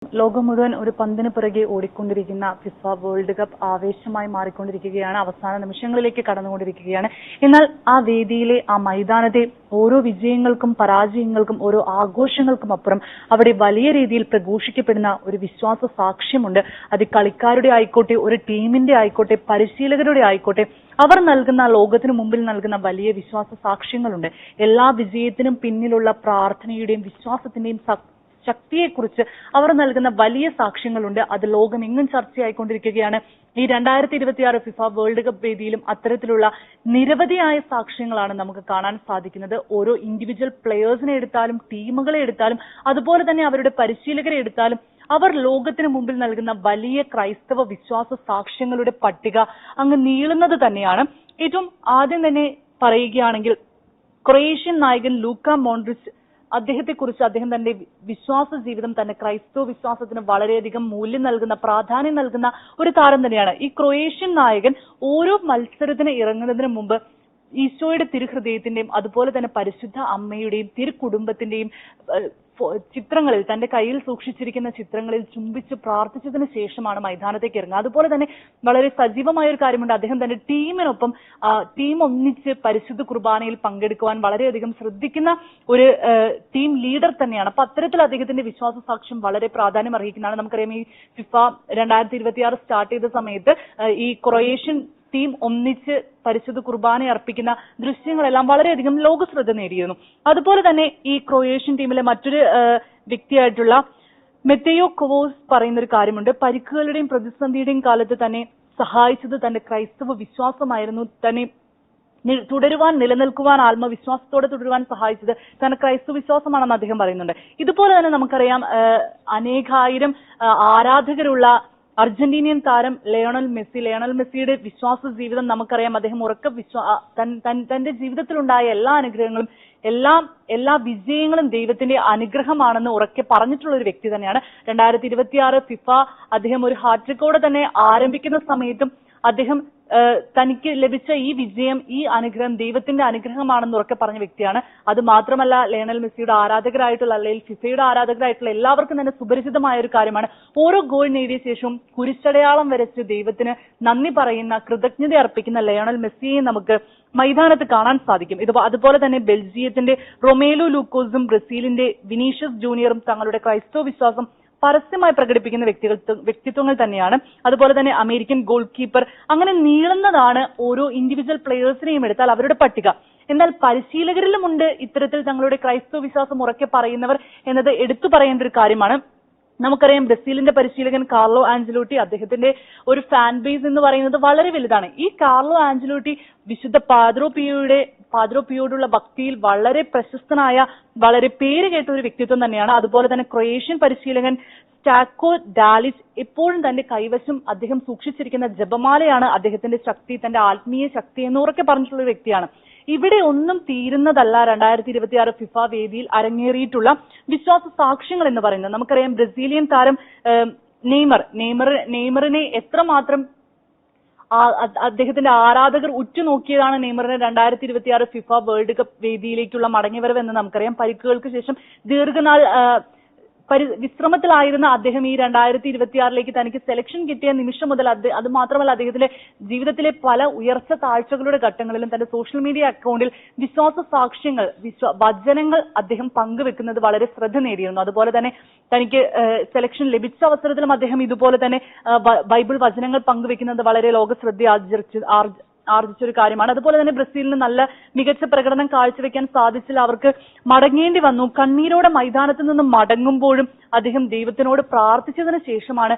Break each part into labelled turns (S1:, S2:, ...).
S1: ലോകം മുഴുവൻ ഒരു പന്തിന് പിറകെ ഓടിക്കൊണ്ടിരിക്കുന്ന ഫിഫ വേൾഡ് കപ്പ് ആവേശമായി മാറിക്കൊണ്ടിരിക്കുകയാണ്. അവസാന നിമിഷങ്ങളിലേക്ക് കടന്നുകൊണ്ടിരിക്കുകയാണ്. എന്നാൽ ആ വേദിയിലെ ആ മൈതാനത്തെ ഓരോ വിജയങ്ങൾക്കും പരാജയങ്ങൾക്കും ഓരോ ആഘോഷങ്ങൾക്കും അപ്പുറം അവിടെ വലിയ രീതിയിൽ പ്രഘോഷിക്കപ്പെടുന്ന ഒരു വിശ്വാസ സാക്ഷ്യമുണ്ട്. അത് കളിക്കാരുടെ ആയിക്കോട്ടെ, ഒരു ടീമിന്റെ ആയിക്കോട്ടെ, പരിശീലകരുടെ ആയിക്കോട്ടെ, അവർ നൽകുന്ന ലോകത്തിനു മുമ്പിൽ നൽകുന്ന വലിയ വിശ്വാസ സാക്ഷ്യങ്ങളുണ്ട്. എല്ലാ വിജയത്തിനും പിന്നിലുള്ള പ്രാർത്ഥനയുടെയും വിശ്വാസത്തിന്റെയും ശക്തിയെക്കുറിച്ച് അവർ നൽകുന്ന വലിയ സാക്ഷ്യങ്ങളുണ്ട്. അത് ലോകമെങ്ങും ചർച്ചയായിക്കൊണ്ടിരിക്കുകയാണ്. ഈ 2026 ഫിഫ വേൾഡ് കപ്പ് വേദിയിലും അത്തരത്തിലുള്ള നിരവധിയായ സാക്ഷ്യങ്ങളാണ് നമുക്ക് കാണാൻ സാധിക്കുന്നത്. ഓരോ ഇൻഡിവിജ്വൽ പ്ലെയേഴ്സിനെ എടുത്താലും ടീമുകളെ എടുത്താലും അതുപോലെ തന്നെ അവരുടെ പരിശീലകരെ എടുത്താലും അവർ ലോകത്തിന് മുമ്പിൽ നൽകുന്ന വലിയ ക്രൈസ്തവ വിശ്വാസ സാക്ഷ്യങ്ങളുടെ പട്ടിക അങ്ങ് നീളുന്നത് തന്നെയാണ്. ഏറ്റവും ആദ്യം തന്നെ പറയുകയാണെങ്കിൽ ക്രൊയേഷ്യൻ നായകൻ ലൂക്ക മോഡ്രിച്ച്, അദ്ദേഹത്തെക്കുറിച്ച് അദ്ദേഹം തന്റെ വിശ്വാസ ജീവിതം, തന്നെ ക്രൈസ്തവ വിശ്വാസത്തിന് വളരെയധികം മൂല്യം നൽകുന്ന, പ്രാധാന്യം നൽകുന്ന ഒരു താരം തന്നെയാണ്. ഈ ക്രൊയേഷ്യൻ നായകൻ ഓരോ മത്സരത്തിന് ഇറങ്ങുന്നതിന് മുമ്പ് ഈശോയുടെ തിരുഹൃദയത്തിന്റെയും അതുപോലെ തന്നെ പരിശുദ്ധ അമ്മയുടെയും തിരുകുടുംബത്തിന്റെയും ചിത്രങ്ങളിൽ, തന്റെ കയ്യിൽ സൂക്ഷിച്ചിരിക്കുന്ന ചിത്രങ്ങളിൽ ചുംബിച്ച് പ്രാർത്ഥിച്ചതിന് ശേഷമാണ് മൈതാനത്തേക്ക് ഇറങ്ങുക. അതുപോലെ തന്നെ വളരെ സജീവമായ ഒരു കാര്യമുണ്ട്, അദ്ദേഹം തന്റെ ടീമിനൊപ്പം ടീം ഒന്നിച്ച് പരിശുദ്ധ കുർബാനയിൽ പങ്കെടുക്കുവാൻ വളരെയധികം ശ്രദ്ധിക്കുന്ന ഒരു ടീം ലീഡർ തന്നെയാണ്. അപ്പൊ അത്തരത്തിൽ അദ്ദേഹത്തിന്റെ വിശ്വാസ സാക്ഷ്യം വളരെ പ്രാധാന്യം അർഹിക്കുന്നതാണ്. നമുക്കറിയാം, ഈ ഫിഫ 2026 സ്റ്റാർട്ട് ചെയ്ത സമയത്ത് ഈ ക്രൊയേഷ്യൻ ടീം ഒന്നിച്ച് പരിശുദ്ധ കുർബാന അർപ്പിക്കുന്ന ദൃശ്യങ്ങളെല്ലാം വളരെയധികം ലോകശ്രദ്ധ നേടിയിരുന്നു. അതുപോലെ തന്നെ ഈ ക്രൊയേഷ്യൻ ടീമിലെ മറ്റൊരു വ്യക്തിയായിട്ടുള്ള മെത്തേയോ കൊവോസ് പറയുന്ന ഒരു കാര്യമുണ്ട്. പരിക്കുകളുടെയും പ്രതിസന്ധിയുടെയും കാലത്ത് തന്നെ സഹായിച്ചത് തന്റെ ക്രൈസ്തവ വിശ്വാസമായിരുന്നു. തന്നെ തുടരുവാൻ, നിലനിൽക്കുവാൻ, ആത്മവിശ്വാസത്തോടെ തുടരുവാൻ സഹായിച്ചത് തന്നെ ക്രൈസ്തവ വിശ്വാസമാണെന്ന് അദ്ദേഹം പറയുന്നുണ്ട്. ഇതുപോലെ തന്നെ നമുക്കറിയാം, അനേകായിരം ആരാധകരുള്ള അർജന്റീനിയൻ താരം ലയണൽ മെസ്സിയുടെ വിശ്വാസ ജീവിതം നമുക്കറിയാം. അദ്ദേഹം തന്റെ ജീവിതത്തിലുണ്ടായ എല്ലാ അനുഗ്രഹങ്ങളും എല്ലാ വിജയങ്ങളും ദൈവത്തിന്റെ അനുഗ്രഹമാണെന്ന് ഉറക്കെ പറഞ്ഞിട്ടുള്ള ഒരു വ്യക്തി തന്നെയാണ്. 2026 ഫിഫ അദ്ദേഹം ഒരു ഹാട്രിക്കോടെ തന്നെ ആരംഭിക്കുന്ന സമയത്തും അദ്ദേഹം തനിക്ക് ലഭിച്ച ഈ വിജയം, ഈ അനുഗ്രഹം ദൈവത്തിന്റെ അനുഗ്രഹമാണെന്ന് ഉറക്കെ പറഞ്ഞ വ്യക്തിയാണ്. അത് മാത്രമല്ല, ലയണൽ മെസ്സിയുടെ ആരാധകരായിട്ടുള്ള, അല്ലെങ്കിൽ ഫിഫയുടെ ആരാധകരായിട്ടുള്ള എല്ലാവർക്കും തന്നെ സുപരിചിതമായ ഒരു കാര്യമാണ്, ഓരോ ഗോൾ നേടിയ ശേഷവും കുരിശടയാളം വരച്ച് ദൈവത്തിന് നന്ദി പറയുന്ന, കൃതജ്ഞത അർപ്പിക്കുന്ന ലയണൽ മെസ്സിയെ നമുക്ക് മൈതാനത്ത് കാണാൻ സാധിക്കും. അതുപോലെ തന്നെ ബെൽജിയത്തിന്റെ റൊമേലോ ലൂക്കോസും ബ്രസീലിന്റെ വിനീഷ്യസ് ജൂനിയറും തങ്ങളുടെ ക്രൈസ്തവ വിശ്വാസം പരസ്യമായി പ്രകടിപ്പിക്കുന്ന വ്യക്തിത്വങ്ങൾ തന്നെയാണ്. അതുപോലെ തന്നെ അമേരിക്കൻ ഗോൾ കീപ്പർ, അങ്ങനെ നീളുന്നതാണ് ഓരോ ഇൻഡിവിജ്വൽ പ്ലെയേഴ്സിനെയും എടുത്താൽ അവരുടെ പട്ടിക. എന്നാൽ പരിശീലകരിലുമുണ്ട് ഇത്തരത്തിൽ തങ്ങളുടെ ക്രൈസ്തവ വിശ്വാസം ഉറക്കെ പറയുന്നവർ എന്നത് എടുത്തു പറയേണ്ട ഒരു കാര്യമാണ്. നമുക്കറിയാം, ബ്രസീലിന്റെ പരിശീലകൻ കാർലോ ആഞ്ചലോട്ടി, അദ്ദേഹത്തിന്റെ ഒരു ഫാൻ ബേസ് എന്ന് പറയുന്നത് വളരെ വലുതാണ്. ഈ കാർലോ ആഞ്ചലോട്ടി വിശുദ്ധ പാദ്രോ പിയോടുള്ള ഭക്തിയിൽ വളരെ പ്രശസ്തനായ, വളരെ പേര് കേട്ട ഒരു വ്യക്തിത്വം തന്നെയാണ്. അതുപോലെ തന്നെ ക്രൊയേഷ്യൻ പരിശീലകൻ സ്റ്റാക്കോ ഡാലിച്ച് എപ്പോഴും തന്റെ കൈവശം അദ്ദേഹം സൂക്ഷിച്ചിരിക്കുന്ന ജപമാലയാണ് അദ്ദേഹത്തിന്റെ ശക്തി, തന്റെ ആത്മീയ ശക്തി എന്നുറക്കെ പറഞ്ഞിട്ടുള്ള ഒരു വ്യക്തിയാണ്. ഇവിടെ ഒന്നും തീരുന്നതല്ല 2026 ഫിഫ വേദിയിൽ അരങ്ങേറിയിട്ടുള്ള വിശ്വാസ സാക്ഷ്യങ്ങൾ എന്ന് പറയുന്നത്. നമുക്കറിയാം, ബ്രസീലിയൻ താരം നെയ്മറിനെ എത്രമാത്രം അദ്ദേഹത്തിന്റെ ആരാധകർ ഉറ്റുനോക്കിയതാണ് നെയ്മറിനെ 2026 ഫിഫ വേൾഡ് കപ്പ് വേദിയിലേക്കുള്ള മടങ്ങിവരവെന്ന് നമുക്കറിയാം. പരിക്കുകൾക്ക് ശേഷം ദീർഘനാൾ വിശ്രമത്തിലായിരുന്ന അദ്ദേഹം ഈ 2026 തനിക്ക് സെലക്ഷൻ കിട്ടിയ നിമിഷം മുതൽ അത് മാത്രമല്ല, അദ്ദേഹത്തിന്റെ ജീവിതത്തിലെ പല ഉയർച്ച താഴ്ചകളുടെ ഘട്ടങ്ങളിലും തന്റെ സോഷ്യൽ മീഡിയ അക്കൗണ്ടിൽ വിശ്വാസ സാക്ഷ്യങ്ങൾ, വചനങ്ങൾ അദ്ദേഹം പങ്കുവെക്കുന്നത് വളരെ ശ്രദ്ധ നേടിയിരുന്നു. അതുപോലെ തന്നെ തനിക്ക് സെലക്ഷൻ ലഭിച്ച അവസരത്തിലും അദ്ദേഹം ഇതുപോലെ തന്നെ ബൈബിൾ വചനങ്ങൾ പങ്കുവെക്കുന്നത് വളരെ ലോകശ്രദ്ധ ആർജിച്ചൊരു കാര്യമാണ്. അതുപോലെ തന്നെ ബ്രസീലിന് നല്ല മികച്ച പ്രകടനം കാഴ്ചവെക്കാൻ സാധിച്ചില്ല, അവർക്ക് മടങ്ങേണ്ടി വന്നു. കണ്ണീരോടെ മൈതാനത്ത് നിന്നും മടങ്ങുമ്പോഴും അദ്ദേഹം ദൈവത്തിനോട് പ്രാർത്ഥിച്ചതിന് ശേഷമാണ്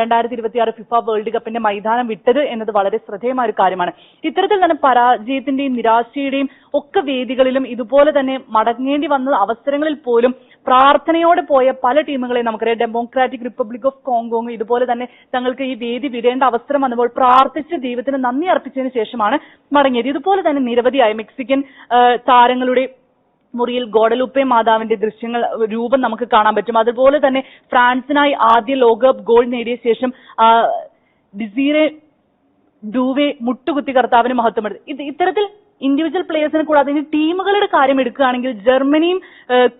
S1: 2026 ഫിഫ വേൾഡ് കപ്പിന്റെ മൈതാനം വിട്ടത് എന്നത് വളരെ ശ്രദ്ധേയമായ ഒരു കാര്യമാണ്. ഇത്തരത്തിൽ തന്നെ പരാജയത്തിന്റെയും നിരാശയുടെയും ഒക്കെ വേദികളിലും ഇതുപോലെ തന്നെ മടങ്ങേണ്ടി വന്ന അവസരങ്ങളിൽ പോലും പ്രാർത്ഥനയോടെ പോയ പല ടീമുകളെ നമുക്കറിയാം. ഡെമോക്രാറ്റിക് റിപ്പബ്ലിക് ഓഫ് കോങ്കോങ് ഇതുപോലെ തന്നെ തങ്ങൾക്ക് ഈ വേദി വിടേണ്ട അവസരം വന്നപ്പോൾ പ്രാർത്ഥിച്ച് ദൈവത്തിന് നന്ദി അർപ്പിച്ചതിന് ശേഷമാണ് മടങ്ങിയത്. ഇതുപോലെ തന്നെ നിരവധിയായ മെക്സിക്കൻ താരങ്ങളുടെ മുറിയിൽ ഗോഡലുപ്പെ മാതാവിന്റെ രൂപം നമുക്ക് കാണാൻ പറ്റും. അതുപോലെ തന്നെ ഫ്രാൻസിനായി ആദ്യ ലോകകപ്പ് ഗോൾ നേടിയ ശേഷം ഡിസീറെ ഡൂവെ മുട്ടുകുത്തി കർത്താവിന് മഹത്വമെടുത്തു. ഇത്തരത്തിൽ ഇൻഡിവിജ്വൽ പ്ലേയേഴ്സിനെ കൂടാതെ ഇനി ടീമുകളുടെ കാര്യം എടുക്കുകയാണെങ്കിൽ ജർമ്മനിയും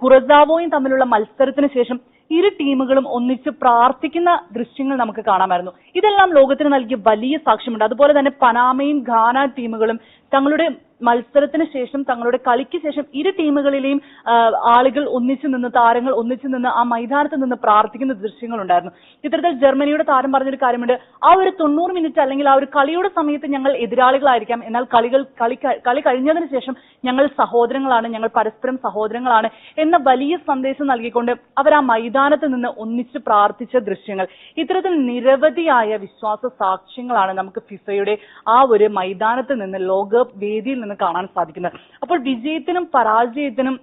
S1: കുറസാവോയും തമ്മിലുള്ള മത്സരത്തിന് ശേഷം ഇരു ടീമുകളും ഒന്നിച്ച് പ്രാർത്ഥിക്കുന്ന ദൃശ്യങ്ങൾ നമുക്ക് കാണാമായിരുന്നു. ഇതെല്ലാം ലോകത്തിന് നൽകിയ വലിയ സാക്ഷ്യമുണ്ട്. അതുപോലെ തന്നെ പനാമയും ഘാന ടീമുകളും തങ്ങളുടെ മത്സരത്തിന് ശേഷം, തങ്ങളുടെ കളിക്ക് ശേഷം ഇരു ടീമുകളിലെയും ആളുകൾ ഒന്നിച്ചു നിന്ന്, താരങ്ങൾ ഒന്നിച്ചു നിന്ന് ആ മൈതാനത്ത് നിന്ന് പ്രാർത്ഥിക്കുന്ന ദൃശ്യങ്ങളുണ്ടായിരുന്നു. ഇത്തരത്തിൽ ജർമ്മനിയുടെ താരം പറഞ്ഞൊരു കാര്യമുണ്ട്, ആ ഒരു 90 മിനിറ്റ് അല്ലെങ്കിൽ ആ ഒരു കളിയുടെ സമയത്ത് ഞങ്ങൾ എതിരാളികളായിരിക്കാം, എന്നാൽ കളി കഴിഞ്ഞതിന് ശേഷം ഞങ്ങൾ സഹോദരങ്ങളാണ്, ഞങ്ങൾ പരസ്പരം സഹോദരങ്ങളാണ് എന്ന വലിയ സന്ദേശം നൽകിക്കൊണ്ട് അവർ ആ മൈതാനത്ത് നിന്ന് ഒന്നിച്ച് പ്രാർത്ഥിച്ച ദൃശ്യങ്ങൾ, ഇത്തരത്തിൽ നിരവധിയായ വിശ്വാസ സാക്ഷ്യങ്ങളാണ് നമുക്ക് ഫിഫയുടെ ആ ഒരു മൈതാനത്ത് നിന്ന്, ലോകകപ്പ് വേദിയിൽ നിന്ന് കാണാൻ സാധിക്കുന്നത്. അപ്പോൾ വിജയത്തിനും പരാജയത്തിനും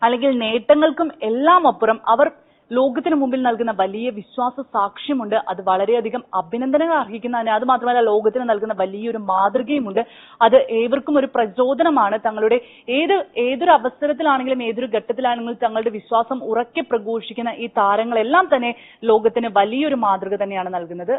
S1: അല്ലെങ്കിൽ നേട്ടങ്ങൾക്കും എല്ലാം അപ്പുറം അവർ ലോകത്തിന് മുമ്പിൽ നൽകുന്ന വലിയ വിശ്വാസ സാക്ഷ്യമുണ്ട്. അത് വളരെയധികം അഭിനന്ദനങ്ങൾ അർഹിക്കുന്നതിന്, അത് മാത്രമല്ല ലോകത്തിന് നൽകുന്ന വലിയൊരു മാതൃകയുമുണ്ട്. അത് ഏവർക്കും ഒരു പ്രചോദനമാണ്. തങ്ങളുടെ ഏതൊരു അവസരത്തിലാണെങ്കിലും ഏതൊരു ഘട്ടത്തിലാണെങ്കിലും തങ്ങളുടെ വിശ്വാസം ഉറക്കെ പ്രഘോഷിക്കുന്ന ഈ താരങ്ങളെല്ലാം തന്നെ ലോകത്തിന് വലിയൊരു മാതൃക തന്നെയാണ് നൽകുന്നത്.